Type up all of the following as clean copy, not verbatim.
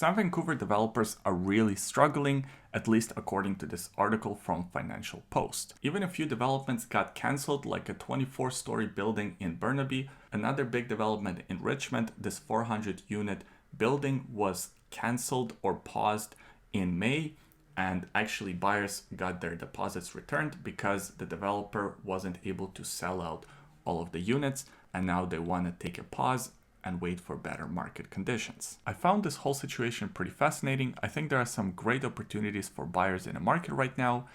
Some Vancouver developers are really struggling, at least according to this article from Financial Post. Even a few developments got cancelled, like a 24-story building in Burnaby. Another big development in Richmond, this 400-unit building was cancelled or paused in May, and actually buyers got their deposits returned because the developer wasn't able to sell out all of the units, and now they want to take a pause and wait for better market conditions. I found this whole situation pretty fascinating. I think there are some great opportunities for buyers in the market right now,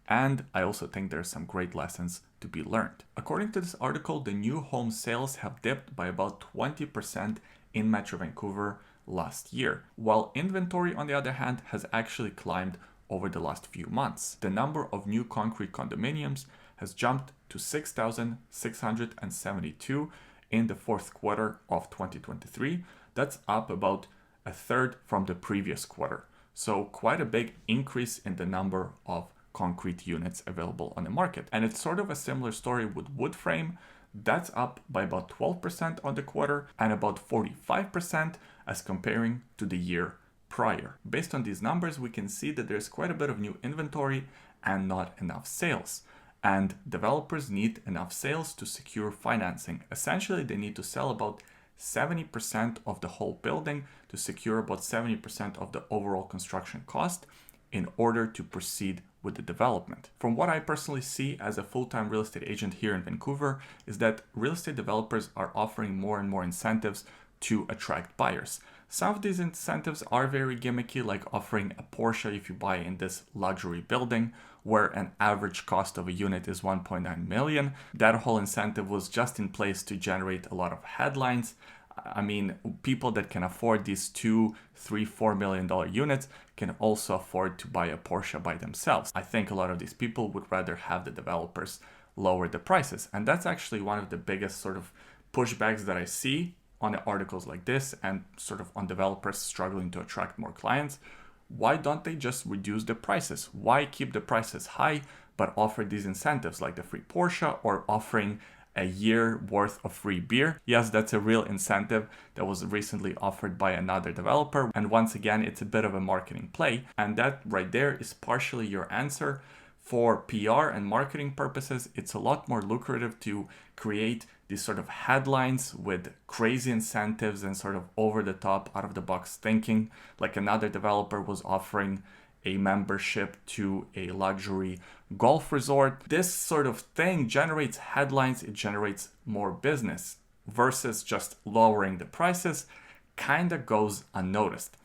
and I also think there are some great lessons to be learned. According to this article, the new home sales have dipped by about 20% in Metro Vancouver last year, while inventory, on the other hand, has actually climbed over the last few months. The number of new concrete condominiums has jumped to 6,672 in the fourth quarter of 2023. That's up about a third from the previous quarter. So quite a big increase in the number of concrete units available on the market. And it's sort of a similar story with wood frame. That's up by about 12% on the quarter and about 45% as comparing to the year prior. Based on these numbers, we can see that there's quite a bit of new inventory and not enough sales. And developers need enough sales to secure financing. Essentially, they need to sell about 70% of the whole building to secure about 70% of the overall construction cost in order to proceed with the development. From what I personally see as a full-time real estate agent here in Vancouver is that real estate developers are offering more and more incentives to attract buyers. Some of these incentives are very gimmicky, like offering a Porsche if you buy in this luxury building, where an average cost of a unit is 1.9 million. That whole incentive was just in place to generate a lot of headlines. I mean, people that can afford these $2, $3, $4 million units can also afford to buy a Porsche by themselves. I think a lot of these people would rather have the developers lower the prices. And that's actually one of the biggest sort of pushbacks that I see on articles like this and sort of on developers struggling to attract more clients. Why don't they just reduce the prices? Why keep the prices high but offer these incentives like the free Porsche or offering a year worth of free beer? Yes, that's a real incentive that was recently offered by another developer. And once again, it's a bit of a marketing play. And that right there is partially your answer. For PR and marketing purposes, it's a lot more lucrative to create these sort of headlines with crazy incentives and sort of over the top, out of the box thinking. Like another developer was offering a membership to a luxury golf resort. This sort of thing generates headlines, it generates more business, versus just lowering the prices kind of goes unnoticed.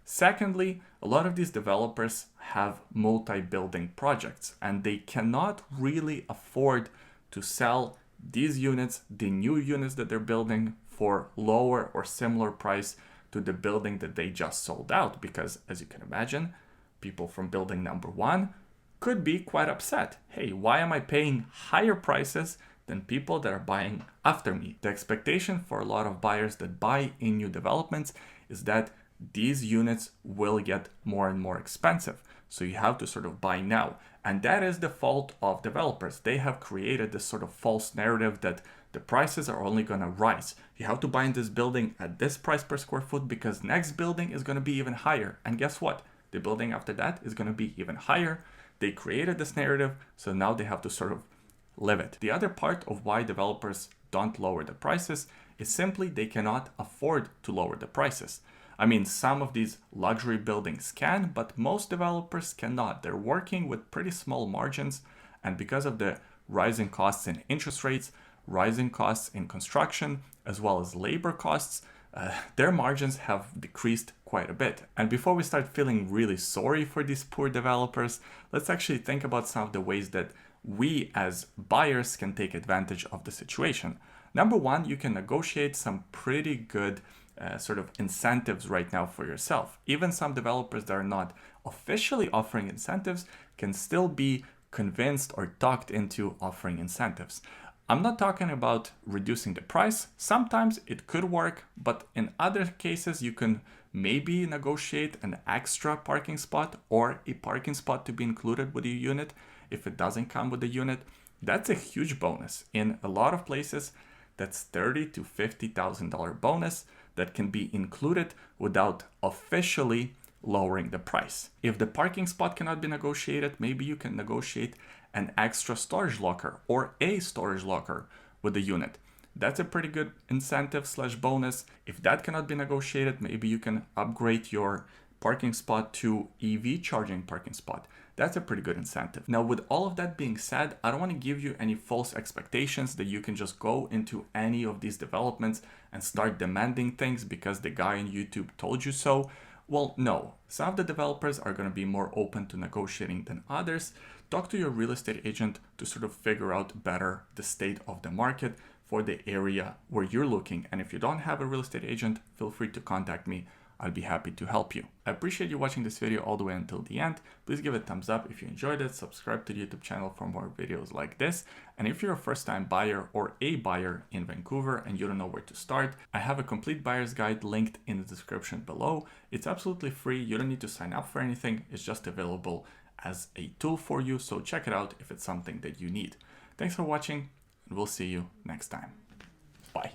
Secondly, a lot of these developers have multi-building projects and they cannot really afford to sell these units, the new units that they're building, for lower or similar price to the building that they just sold out, because as you can imagine, people from building number one could be quite upset. Hey, why am I paying higher prices than people that are buying after me? The expectation for a lot of buyers that buy in new developments is that these units will get more and more expensive. So you have to sort of buy now. And that is the fault of developers. They have created this sort of false narrative that the prices are only going to rise. You have to buy in this building at this price per square foot because next building is going to be even higher. And guess what? The building after that is going to be even higher. They created this narrative, so now they have to sort of live it. The other part of why developers don't lower the prices is simply they cannot afford to lower the prices. I mean, some of these luxury buildings can, but most developers cannot. They're working with pretty small margins, and because of the rising costs in interest rates, rising costs in construction, as well as labor costs, their margins have decreased quite a bit. And before we start feeling really sorry for these poor developers, let's actually think about some of the ways that we as buyers can take advantage of the situation. Number one, you can negotiate some pretty good sort of incentives right now for yourself. Even some developers that are not officially offering incentives can still be convinced or talked into offering incentives. I'm not talking about reducing the price. Sometimes it could work, but in other cases, you can maybe negotiate an extra parking spot or a parking spot to be included with your unit if it doesn't come with the unit. That's a huge bonus. In a lot of places, that's $30,000 to $50,000 bonus. that can be included without officially lowering the price. If the parking spot cannot be negotiated, maybe you can negotiate an extra storage locker or a storage locker with the unit. That's a pretty good incentive slash bonus. If that cannot be negotiated, maybe you can upgrade your parking spot to EV charging parking spot. That's a pretty good incentive. Now, with all of that being said, I don't want to give you any false expectations that you can just go into any of these developments and start demanding things because the guy on YouTube told you so. Well, no. Some of the developers are going to be more open to negotiating than others. Talk to your real estate agent to sort of figure out better the state of the market for the area where you're looking. And if you don't have a real estate agent, feel free to contact me. I'll be happy to help you. I appreciate you watching this video all the way until the end. Please give it a thumbs up if you enjoyed it. Subscribe to the YouTube channel for more videos like this. And if you're a first-time buyer or a buyer in Vancouver and you don't know where to start, I have a complete buyer's guide linked in the description below. It's absolutely free. You don't need to sign up for anything. It's just available as a tool for you. So check it out if it's something that you need. Thanks for watching, and we'll see you next time.